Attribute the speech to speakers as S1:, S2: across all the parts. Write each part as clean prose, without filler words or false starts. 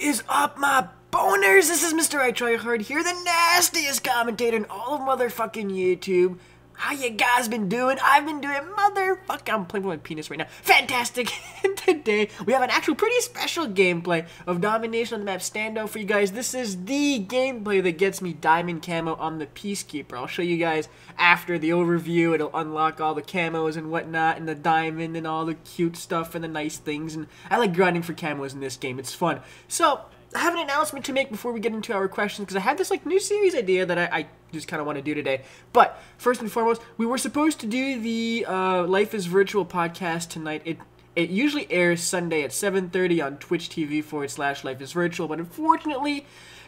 S1: is up, my boners? This is MrITryHard here, the nastiest commentator in all of motherfucking YouTube. How you guys been doing? I've been doing I'm playing with my penis right now. Fantastic! Today, we have an actual pretty special gameplay of domination on the map standout for you guys. This is the gameplay that gets me diamond camo on the Peacekeeper. I'll show you guys after the overview. It'll unlock all the camos and whatnot, and the diamond and all the cute stuff and the nice things. And I like grinding for camos in this game. It's fun. So, I have an announcement to make before we get into our questions, because I have this new series idea that I just kind of want to do today. But first and foremost, we were supposed to do the Life is Virtual podcast tonight. It usually airs Sunday at 7:30 on Twitch TV/Life is Virtual, but unfortunately,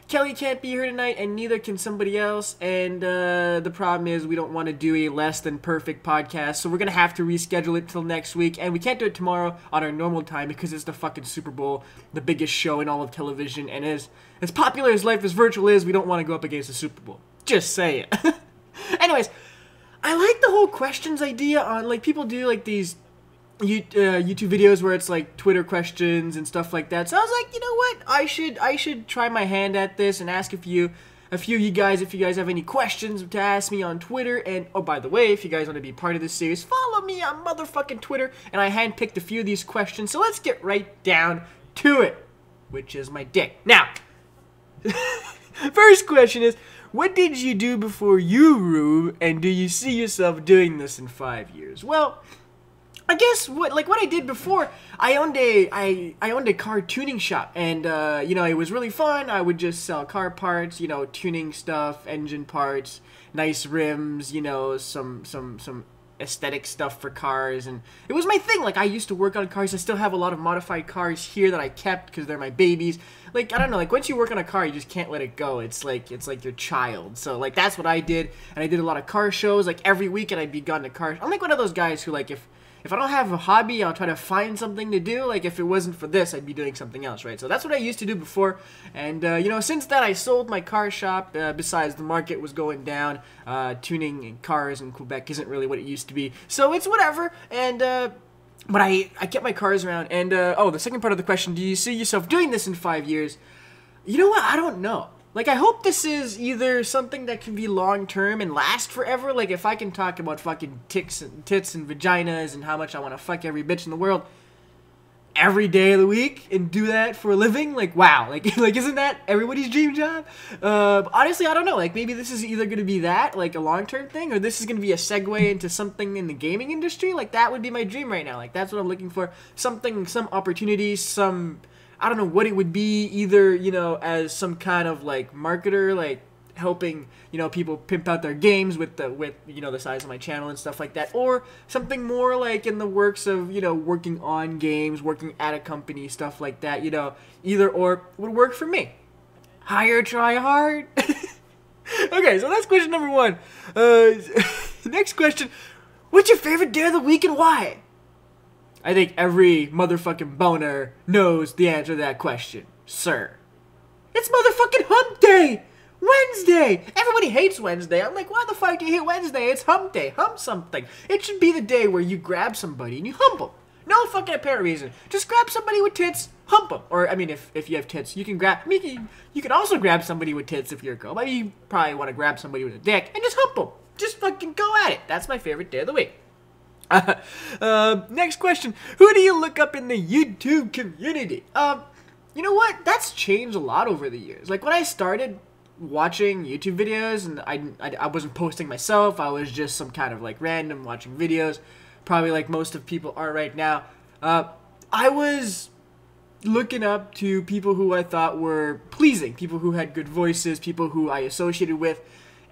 S1: Kelly can't be here tonight, and neither can somebody else, and the problem is we don't want to do a less than perfect podcast, so we're going to have to reschedule it till next week, and we can't do it tomorrow on our normal time because it's the fucking Super Bowl, the biggest show in all of television, and as popular as Life is Virtual is, we don't want to go up against the Super Bowl. Just say it. Anyways, I like the whole questions idea on, people do, these YouTube videos where it's Twitter questions and stuff like that. So I was like, you know what? I should try my hand at this and ask a few of you guys if you guys have any questions to ask me on Twitter. And oh, by the way, if you guys want to be part of this series, follow me on motherfucking Twitter. And I handpicked a few of these questions. So let's get right down to it, which is my dick. Now, first question is, what did you do before you, Rube? And do you see yourself doing this in 5 years? Well, I guess what I did before, I owned a car tuning shop, and it was really fun. I would just sell car parts, tuning stuff, engine parts, nice rims, some aesthetic stuff for cars, and it was my thing. I used to work on cars. I still have a lot of modified cars here that I kept because they're my babies. I don't know, once you work on a car, you just can't let it go. It's like your child. So that's what I did, and I did a lot of car shows. Every weekend I'd be gone to cars. I'm one of those guys who if I don't have a hobby, I'll try to find something to do. If it wasn't for this, I'd be doing something else, right? So that's what I used to do before. And, since then, I sold my car shop. Besides, the market was going down. Tuning cars in Quebec isn't really what it used to be. So it's whatever. And, but I kept my cars around. And, the second part of the question, do you see yourself doing this in 5 years? You know what? I don't know. I hope this is either something that can be long-term and last forever. If I can talk about fucking tits and vaginas and how much I want to fuck every bitch in the world every day of the week and do that for a living, wow. Isn't that everybody's dream job? Honestly, I don't know. Maybe this is either going to be that, a long-term thing, or this is going to be a segue into something in the gaming industry. That would be my dream right now. That's what I'm looking for. Something, some opportunity, I don't know what it would be, either, as some kind of, marketer, helping, people pimp out their games with the size of my channel and stuff like that, or something more, in the works of, working on games, working at a company, stuff like that, either or would work for me. Hire, try hard. Okay, so that's question number one. Next question, what's your favorite day of the week and why? I think every motherfucking boner knows the answer to that question, sir. It's motherfucking hump day! Wednesday! Everybody hates Wednesday. I'm why the fuck do you hate Wednesday? It's hump day. Hump something. It should be the day where you grab somebody and you hump them. No fucking apparent reason. Just grab somebody with tits, hump them. Or, if you have tits, you can grab... you can also grab somebody with tits if you're a girl. But you probably want to grab somebody with a dick and just hump them. Just fucking go at it. That's my favorite day of the week. Next question. Who do you look up in the YouTube community? You know what? That's changed a lot over the years. When I started watching YouTube videos, and I wasn't posting myself, I was just some kind of random watching videos, probably most of people are right now. I was looking up to people who I thought were pleasing, people who had good voices, people who I associated with,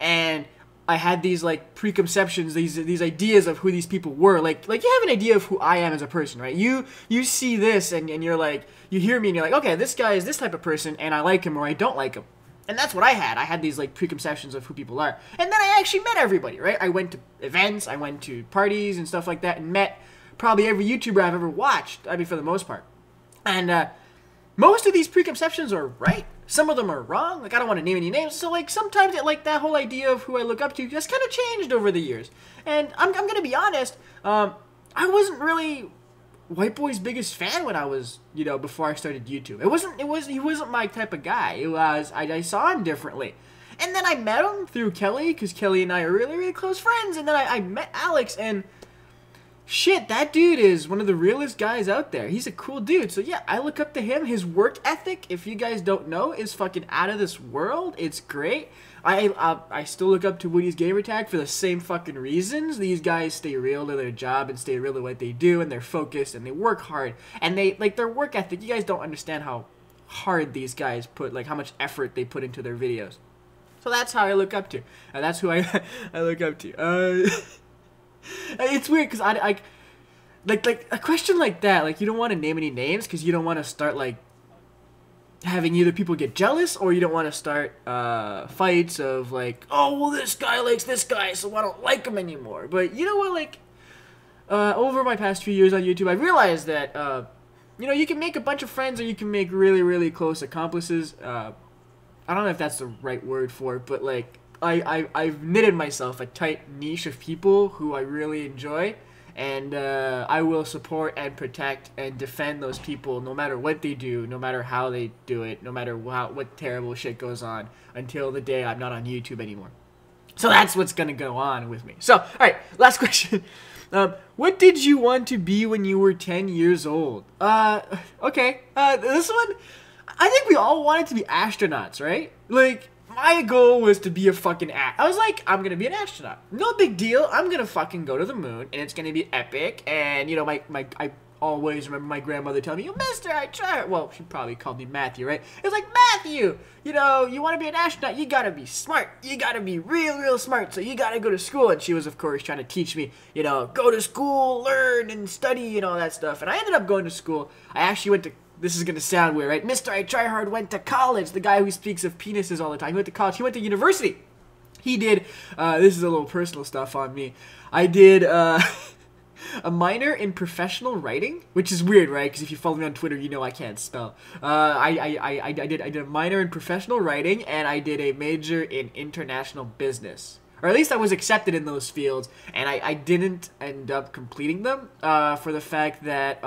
S1: and I had these preconceptions, these ideas of who these people were. You have an idea of who I am as a person, right? You see this and you're you hear me and you're okay, this guy is this type of person and I like him or I don't like him. And that's what I had. I had these preconceptions of who people are. And then I actually met everybody, right? I went to events, I went to parties and stuff like that and met probably every YouTuber I've ever watched. For the most part. And most of these preconceptions are right. Some of them are wrong. I don't want to name any names. So, sometimes that whole idea of who I look up to just kind of changed over the years. And I'm going to be honest, I wasn't really White Boy's biggest fan when I was, you know, before I started YouTube. He wasn't my type of guy. It was, I saw him differently. And then I met him through Kelly, because Kelly and I are really, really close friends. And then I met Alex, and shit, that dude is one of the realest guys out there. He's a cool dude. So yeah, I look up to him. His work ethic, if you guys don't know, is fucking out of this world. It's great. I still look up to Woody's Gamertag for the same fucking reasons. These guys stay real to their job and stay real to what they do, and they're focused and they work hard. And they, like, their work ethic, you guys don't understand how hard these guys put, like, how much effort they put into their videos. So that's how I look up to. And that's who I look up to. It's weird because like a question like that, like, you don't want to name any names because you don't want to start, like, having either people get jealous, or you don't want to start fights of, like, oh, well, this guy likes this guy, so I don't like him anymore. But you know what, like, over my past few years on YouTube, I realized that, you know, you can make a bunch of friends, or you can make really, really close accomplices. I don't know if that's the right word for it, but, like, I've knitted myself a tight niche of people who I really enjoy. And I will support and protect and defend those people no matter what they do, no matter how they do it, no matter what terrible shit goes on, until the day I'm not on YouTube anymore. So that's what's going to go on with me. So, alright, last question. What did you want to be when you were 10 years old? Okay, this one, I think we all wanted to be astronauts, right? Like, my goal was to be a fucking I was like, I'm gonna be an astronaut. No big deal. I'm gonna fucking go to the moon, and it's gonna be epic. And, you know, I always remember my grandmother telling me, "Oh, Mister, I try." Well, she probably called me Matthew, right? It's like, Matthew, you know, you want to be an astronaut, you gotta be smart. You gotta be real, real smart. So you gotta go to school. And she was, of course, trying to teach me, you know, go to school, learn, and study, and all that stuff. And I ended up going to school. I actually went to. This is going to sound weird, right? MrITryHard went to college. The guy who speaks of penises all the time. He went to college. He went to university. He did, this is a little personal stuff on me. I did a minor in professional writing, which is weird, right? Because if you follow me on Twitter, you know I can't spell. I did a minor in professional writing, and I did a major in international business. Or at least I was accepted in those fields, and I didn't end up completing them for the fact that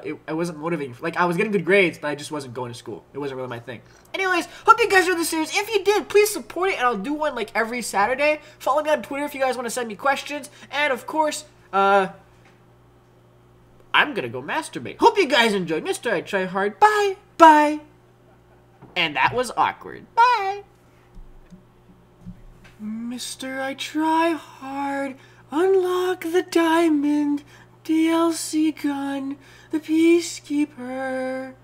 S1: it wasn't motivating. Like, I was getting good grades, but I just wasn't going to school. It wasn't really my thing. Anyways, hope you guys enjoyed the series. If you did, please support it, and I'll do one, like, every Saturday. Follow me on Twitter if you guys want to send me questions. And, of course, I'm gonna go masturbate. Hope you guys enjoyed. MrITryHard. Bye. Bye. And that was awkward. Bye. MrITryHard, unlock the diamond, DLC gun, the Peacekeeper.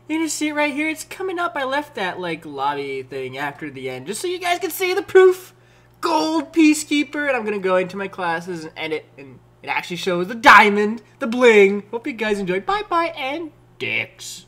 S1: You're gonna see it right here. It's coming up. I left that, like, lobby thing after the end, just so you guys can see the proof. Gold Peacekeeper, and I'm gonna go into my classes and edit, and it actually shows the diamond, the bling. Hope you guys enjoyed. Bye-bye, and dicks.